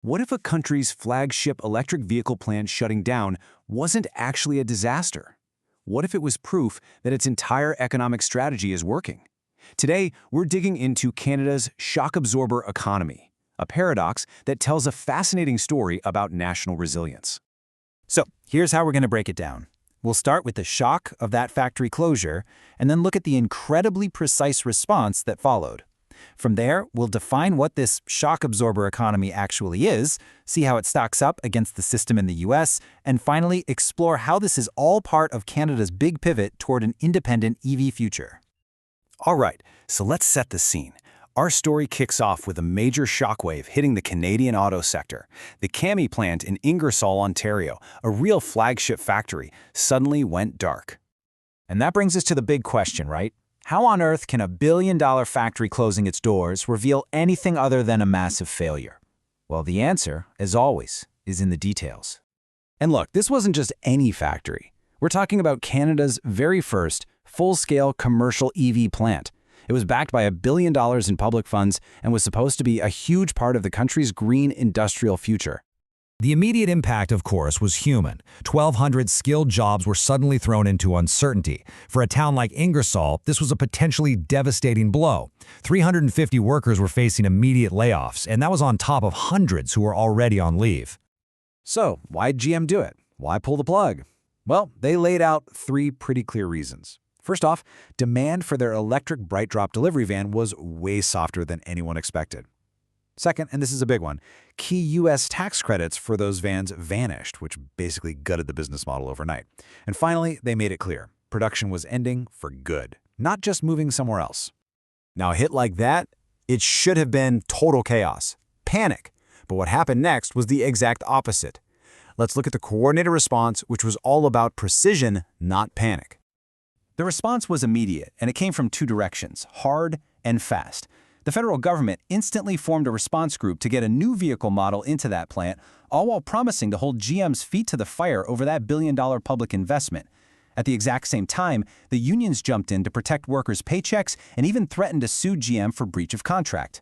What if a country's flagship electric vehicle plant shutting down wasn't actually a disaster? What if it was proof that its entire economic strategy is working? Today, we're digging into Canada's shock absorber economy, a paradox that tells a fascinating story about national resilience. So here's how we're going to break it down. We'll start with the shock of that factory closure, and then look at the incredibly precise response that followed. From there, we'll define what this shock absorber economy actually is, see how it stacks up against the system in the US, and finally explore how this is all part of Canada's big pivot toward an independent EV future. All right, so let's set the scene. Our story kicks off with a major shockwave hitting the Canadian auto sector. The CAMI plant in Ingersoll, Ontario, a real flagship factory, suddenly went dark. And that brings us to the big question, right? How on earth can a billion-dollar factory closing its doors reveal anything other than a massive failure? Well, the answer, as always, is in the details. And look, this wasn't just any factory. We're talking about Canada's very first full-scale commercial EV plant. It was backed by $1 billion in public funds and was supposed to be a huge part of the country's green industrial future. The immediate impact, of course, was human. 1,200 skilled jobs were suddenly thrown into uncertainty. For a town like Ingersoll, this was a potentially devastating blow. 350 workers were facing immediate layoffs, and that was on top of hundreds who were already on leave. So, why'd GM do it? Why pull the plug? Well, they laid out three pretty clear reasons. First off, demand for their electric Bright Drop delivery van was way softer than anyone expected. Second, and this is a big one, key U.S. tax credits for those vans vanished, which basically gutted the business model overnight. And finally, they made it clear, production was ending for good, not just moving somewhere else. Now, a hit like that, it should have been total chaos, panic. But what happened next was the exact opposite. Let's look at the coordinated response, which was all about precision, not panic. The response was immediate, and it came from two directions, hard and fast. The federal government instantly formed a response group to get a new vehicle model into that plant, all while promising to hold GM's feet to the fire over that billion-dollar public investment. At the exact same time, the unions jumped in to protect workers' paychecks and even threatened to sue GM for breach of contract.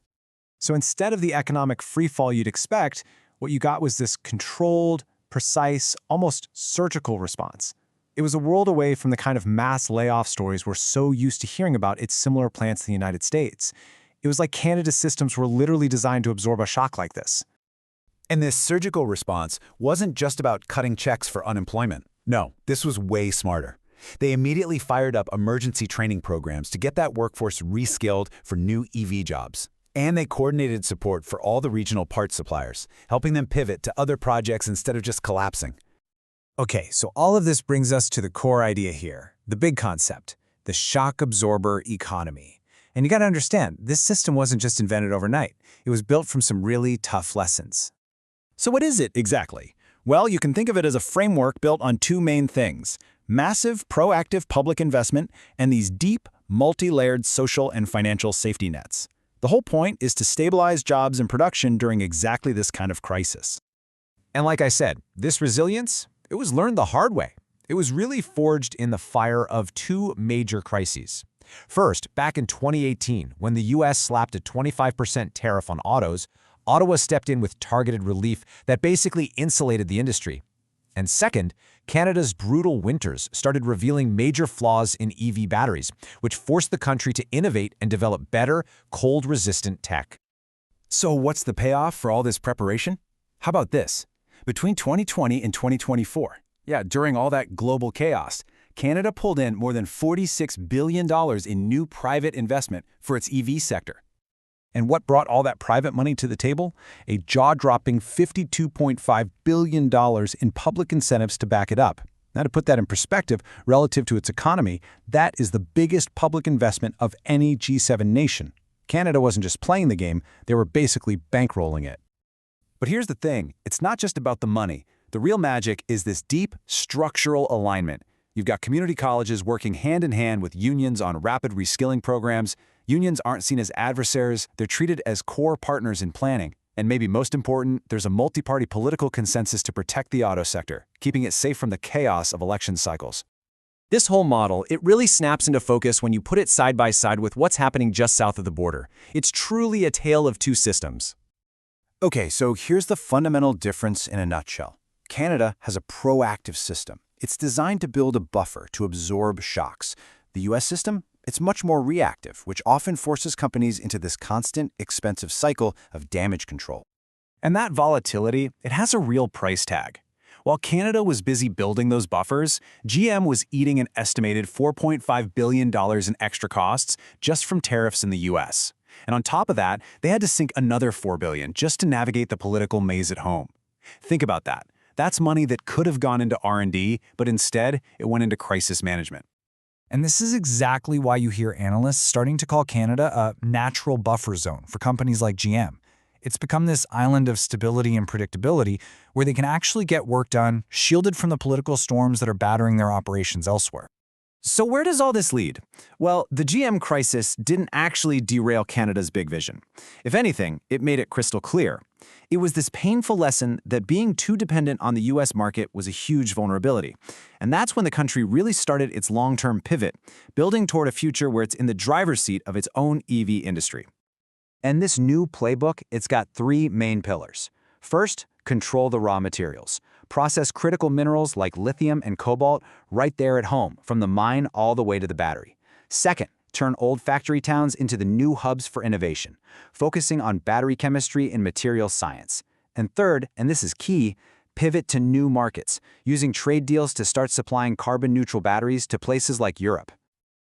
So instead of the economic freefall you'd expect, what you got was this controlled, precise, almost surgical response. It was a world away from the kind of mass layoff stories we're so used to hearing about at similar plants in the United States. It was like Canada's systems were literally designed to absorb a shock like this. And this surgical response wasn't just about cutting checks for unemployment. No, this was way smarter. They immediately fired up emergency training programs to get that workforce reskilled for new EV jobs. And they coordinated support for all the regional parts suppliers, helping them pivot to other projects instead of just collapsing. Okay, so all of this brings us to the core idea here, the big concept, the shock absorber economy. And you got to understand, this system wasn't just invented overnight. It was built from some really tough lessons. So what is it exactly? Well, you can think of it as a framework built on two main things: massive, proactive public investment and these deep, multi-layered social and financial safety nets. The whole point is to stabilize jobs and production during exactly this kind of crisis. And like I said, this resilience, it was learned the hard way. It was really forged in the fire of two major crises. First, back in 2018, when the U.S. slapped a 25% tariff on autos, Ottawa stepped in with targeted relief that basically insulated the industry. And second, Canada's brutal winters started revealing major flaws in EV batteries, which forced the country to innovate and develop better, cold-resistant tech. So what's the payoff for all this preparation? How about this? Between 2020 and 2024, during all that global chaos, Canada pulled in more than $46 billion in new private investment for its EV sector. And what brought all that private money to the table? A jaw-dropping $52.5 billion in public incentives to back it up. Now, to put that in perspective, relative to its economy, that is the biggest public investment of any G7 nation. Canada wasn't just playing the game, they were basically bankrolling it. But here's the thing, it's not just about the money. The real magic is this deep, structural alignment. You've got community colleges working hand-in-hand with unions on rapid reskilling programs. Unions aren't seen as adversaries, they're treated as core partners in planning. And maybe most important, there's a multi-party political consensus to protect the auto sector, keeping it safe from the chaos of election cycles. This whole model, it really snaps into focus when you put it side by side with what's happening just south of the border. It's truly a tale of two systems. Okay, so here's the fundamental difference in a nutshell. Canada has a proactive system. It's designed to build a buffer to absorb shocks. The US system? It's much more reactive, which often forces companies into this constant, expensive cycle of damage control. And that volatility, it has a real price tag. While Canada was busy building those buffers, GM was eating an estimated $4.5 billion in extra costs just from tariffs in the US. And on top of that, they had to sink another $4 billion just to navigate the political maze at home. Think about that. That's money that could have gone into R&D, but instead, it went into crisis management. And this is exactly why you hear analysts starting to call Canada a natural buffer zone for companies like GM. It's become this island of stability and predictability where they can actually get work done, shielded from the political storms that are battering their operations elsewhere. So where does all this lead? Well, the GM crisis didn't actually derail Canada's big vision. If anything, it made it crystal clear. It was this painful lesson that being too dependent on the US market was a huge vulnerability. And that's when the country really started its long-term pivot, building toward a future where it's in the driver's seat of its own EV industry. And this new playbook, it's got three main pillars. First, control the raw materials. Process critical minerals like lithium and cobalt right there at home, from the mine all the way to the battery. Second, turn old factory towns into the new hubs for innovation, focusing on battery chemistry and materials science. And third, and this is key, pivot to new markets, using trade deals to start supplying carbon-neutral batteries to places like Europe.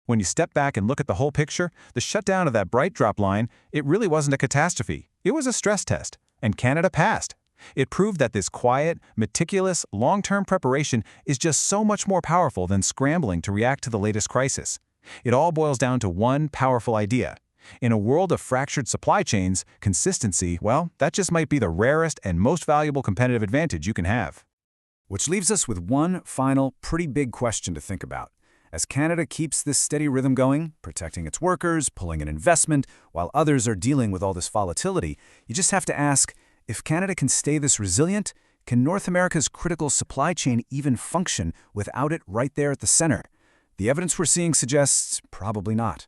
When you step back and look at the whole picture, the shutdown of that bright drop line, it really wasn't a catastrophe. It was a stress test, and Canada passed. It proved that this quiet, meticulous, long-term preparation is just so much more powerful than scrambling to react to the latest crisis. It all boils down to one powerful idea. In a world of fractured supply chains, consistency, well, that just might be the rarest and most valuable competitive advantage you can have. Which leaves us with one final, pretty big question to think about. As Canada keeps this steady rhythm going, protecting its workers, pulling in investment, while others are dealing with all this volatility, you just have to ask, if Canada can stay this resilient, can North America's critical supply chain even function without it right there at the center? The evidence we're seeing suggests probably not.